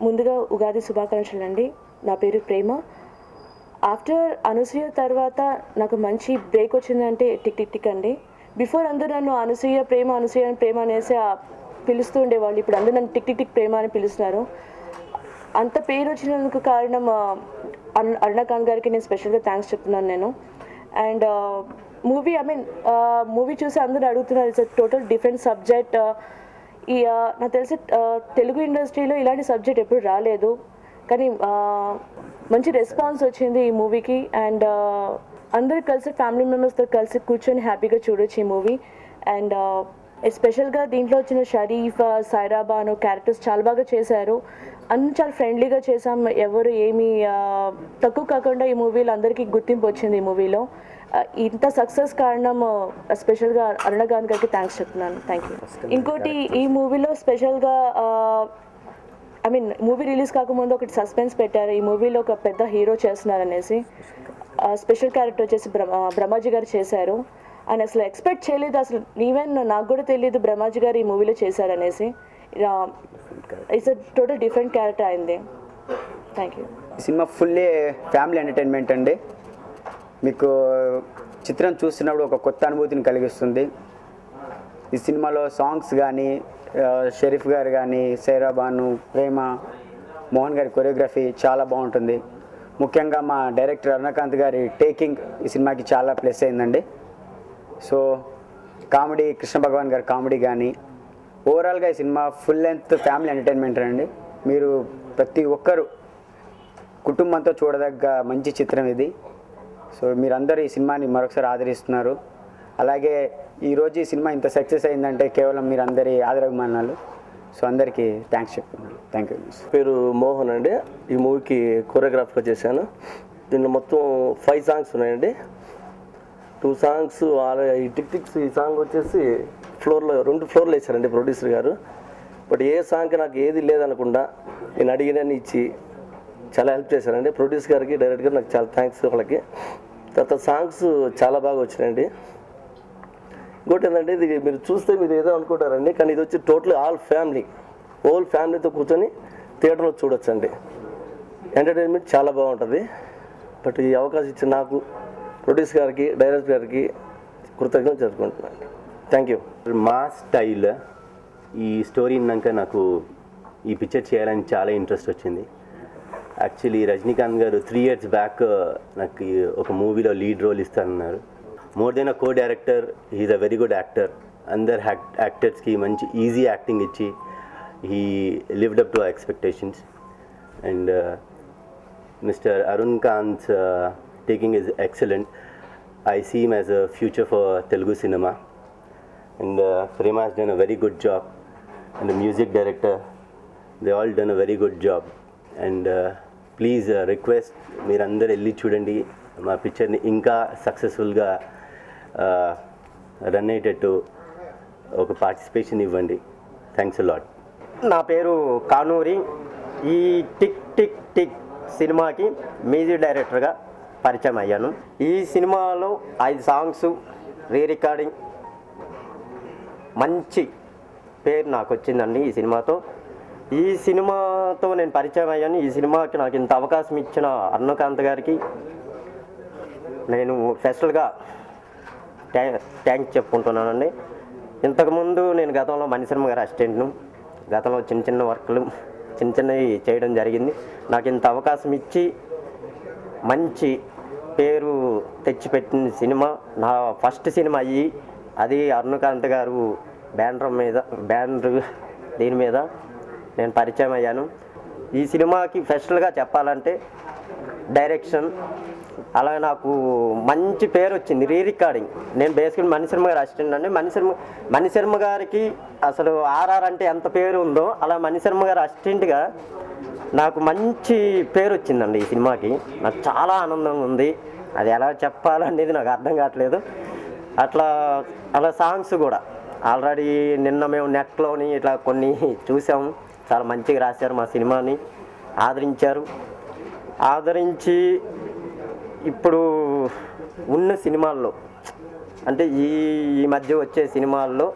ముందుగా ఉగాది శుభాకాంక్షలు అండి. నా పేరు ప్రేమ. ఆఫ్టర్ అనసూయ తర్వాత నాకు మంచి బ్రేక్ వచ్చిందంటే టిక్ టిక్ టిక్ అండి. బిఫోర్ అందరూ నన్ను అనసూయ ప్రేమ అనేసి పిలుస్తూ ఉండేవాళ్ళు. ఇప్పుడు అందరూ నన్ను టిక్ టిక్ టిక్ ప్రేమ అని పిలుస్తున్నారు. అంత పేరు వచ్చినందుకు కారణం అరుణకాంత్ గారికి నేను స్పెషల్గా థ్యాంక్స్ చెప్తున్నాను నేను. అండ్ మూవీ చూసి అందరూ అడుగుతున్నారు, ఇట్స్ టోటల్ డిఫరెంట్ సబ్జెక్ట్. నాకు తెలిసి తెలుగు ఇండస్ట్రీలో ఇలాంటి సబ్జెక్ట్ ఎప్పుడు రాలేదు, కానీ మంచి రెస్పాన్స్ వచ్చింది ఈ మూవీకి. అండ్ అందరూ కలిసి ఫ్యామిలీ మెంబర్స్తో కలిసి కూర్చొని హ్యాపీగా చూడొచ్చు ఈ మూవీ. అండ్ ఎస్పెషల్గా దీంట్లో వచ్చిన షరీఫ్, సైరా బాను క్యారెక్టర్స్ చాలా బాగా చేశారు. అందరూ చాలా ఫ్రెండ్లీగా చేసాం, ఎవరు ఏమీ తక్కువ కాకుండా ఈ మూవీలో అందరికీ గుర్తింపు వచ్చింది. ఈ మూవీలో ఇంత సక్సెస్ కారణం స్పెషల్గా అరుణకాంత్ గారికి థ్యాంక్స్ చెప్తున్నాను. Thank you. ఇంకోటి, ఈ మూవీలో స్పెషల్గా మూవీ రిలీజ్ కాకముందు ఒకటి సస్పెన్స్ పెట్టారు. ఈ మూవీలో ఒక పెద్ద హీరో చేస్తున్నారు అనేసి. స్పెషల్ క్యారెక్టర్ వచ్చేసి బ్రహ్మాజీ గారు చేశారు. ఆయన అసలు ఎక్స్పెక్ట్ చేయలేదు, అసలు ఈవెన్ నాకు కూడా తెలియదు బ్రహ్మాజీ గారు ఈ మూవీలో చేశారనేసి. It's a total different character అయింది. Thank you. ఈ సినిమా ఫుల్లీ ఫ్యామిలీ ఎంటర్టైన్మెంట్ అండి. మీకు చిత్రం చూస్తున్నప్పుడు ఒక కొత్త అనుభూతిని కలిగిస్తుంది. ఈ సినిమాలో సాంగ్స్ కానీ, షరీఫ్ గారు కానీ, సైరా బాను, ప్రేమ, మోహన్ గారి కొరియోగ్రఫీ చాలా బాగుంటుంది. ముఖ్యంగా మా డైరెక్టర్ అరుణకాంత్ గారి టేకింగ్ ఈ సినిమాకి చాలా ప్లస్ అయిందండి. సో కామెడీ, కృష్ణ భగవాన్ గారి కామెడీ కానీ, ఓవరాల్గా ఈ cinema full length family entertainment అండి. మీరు ప్రతి ఒక్కరూ కుటుంబంతో చూడదగ్గ మంచి చిత్రం ఇది. సో మీరందరూ ఈ సినిమాని మరొకసారి ఆదరిస్తున్నారు. అలాగే ఈరోజు ఈ సినిమా ఇంత సక్సెస్ అయిందంటే కేవలం మీరు అందరి ఆదరాభిమానాలు. సో అందరికీ థ్యాంక్స్ చెప్తున్నాను. Thank you. పేరు మోహన్ అండి. ఈ మూవీకి కొరియోగ్రాఫర్గా చేశాను. దీనిలో మొత్తం 5 సాంగ్స్ ఉన్నాయండి. 2 సాంగ్స్ ఈ టిక్ టిక్స్, ఈ సాంగ్ వచ్చేసి 2 ఫ్లోర్లు వేశారండి ప్రొడ్యూసర్ గారు. బట్ ఏ సాంగ్కి నాకు ఏది లేదనకుండా నేను అడిగినని ఇచ్చి చాలా హెల్ప్ చేశారండి. ప్రొడ్యూసర్ గారికి, డైరెక్టర్ గారికి నాకు చాలా థ్యాంక్స్ వాళ్ళకి. తర్వాత సాంగ్స్ చాలా బాగా వచ్చినాయండి. ఇంకోటి ఏంటంటే, ఇది మీరు చూస్తే మీరు ఏదో అనుకుంటారండి, కానీ ఇది వచ్చి టోటల్ హోల్ ఫ్యామిలీతో కూర్చొని థియేటర్లో చూడొచ్చండి. ఎంటర్టైన్మెంట్ చాలా బాగుంటుంది. బట్ ఈ అవకాశం ఇచ్చిన నాకు, ప్రొడ్యూసర్ గారికి, డైరెక్టర్ గారికి కృతజ్ఞతలు జరుపుకుంటున్నాను. Thank you. మా స్టైల్ ఈ స్టోరీ విన్నాక నాకు ఈ పిక్చర్ చేయాలని చాలా ఇంట్రెస్ట్ వచ్చింది. యాక్చువల్లీ రజనీకాంత్ గారు 3 years బ్యాక్ నాకు ఒక మూవీలో లీడ్ రోల్ ఇస్తానన్నారు. More than a co director, he is a very good actor. అందరు యాక్టర్స్కి మంచి ఈజీ యాక్టింగ్ ఇచ్చి he lived up to our expectations. And mister Arun Kanth taking is excellent. I see him as a future for Telugu cinema. And Prema has done a very good job. And the music director, they all done a very good job. And please request మీరందరూ వెళ్ళి చూడండి మా పిక్చర్ని ఇంకా సక్సెస్ఫుల్గా run అయ్యేటట్టు ఒక participation ఇవ్వండి. Thanks a lot. నా పేరు కానూరి. ఈ టిక్ టిక్ టిక్ సినిమాకి మ్యూజిక్ డైరెక్టర్గా పరిచయం అయ్యాను. ఈ సినిమాలో 5 సాంగ్స్ రికార్డింగ్ మంచి పేరు నాకు వచ్చిందండి. ఈ సినిమాతో నేను పరిచయం అయ్యాను. ఈ సినిమాకి నాకు ఇంత అవకాశం ఇచ్చిన అరుణకాంత్ గారికి నేను స్పెషల్గా థ్యాంక్స్ చెప్పుకుంటున్నానండి. ఇంతకుముందు నేను గతంలో మణిశర్మ గారి అసిస్టెంట్ను, గతంలో చిన్న వర్క్లు చిన్నవి చేయడం జరిగింది. నాకు ఇంత అవకాశం ఇచ్చి మంచి పేరు తెచ్చిపెట్టిన సినిమా నా ఫస్ట్ సినిమా అది అరుణకాంత్ గారు బ్యానర్ దీని మీద నేను పరిచయం అయ్యాను. ఈ సినిమాకి స్పెషల్గా చెప్పాలంటే డైరెక్షన్, అలాగే నాకు మంచి పేరు వచ్చింది. రికార్డింగ్ నేను బేసికల్ మణిశర్మ గారి అసిస్టెంట్ అండి. మణిశర్మ గారికి అసలు ఆర్ఆర్ అంటే ఎంత పేరు ఉందో అలా మణిశర్మ గారి అసిస్టెంట్గా నాకు మంచి పేరు వచ్చిందండి. ఈ సినిమాకి నాకు చాలా ఆనందంగా ఉంది. అది ఎలా చెప్పాలనేది నాకు అర్థం కావట్లేదు. అలా సాంగ్స్ కూడా ఆల్రెడీ నిన్న మేము నెట్లోని ఇట్లా కొన్ని చూసాము. చాలా మంచిగా రాశారు, మా సినిమాని ఆదరించి ఇప్పుడు ఉన్న సినిమాల్లో అంటే ఈ మధ్య వచ్చే సినిమాల్లో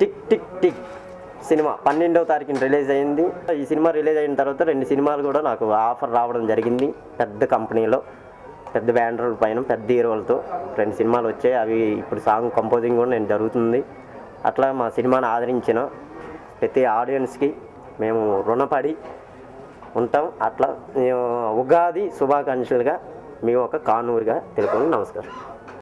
టిక్ టిక్ టిక్ సినిమా 12వ తారీఖున రిలీజ్ అయింది. ఈ సినిమా రిలీజ్ అయిన తర్వాత 2 సినిమాలు కూడా నాకు ఆఫర్ రావడం జరిగింది. పెద్ద కంపెనీలో, పెద్ద బ్యానర్ల పైన, పెద్ద హీరోలతో 2 సినిమాలు వచ్చాయి. అవి ఇప్పుడు సాంగ్ కంపోజింగ్ కూడా నేను జరుగుతుంది. అట్లా మా సినిమాని ఆదరించిన ప్రతి ఆడియన్స్కి మేము రుణపడి ఉంటాం. అట్లా ఉగాది శుభాకాంక్షలుగా మేము ఒక కానూరుగా తెలుపుకొని నమస్కారం.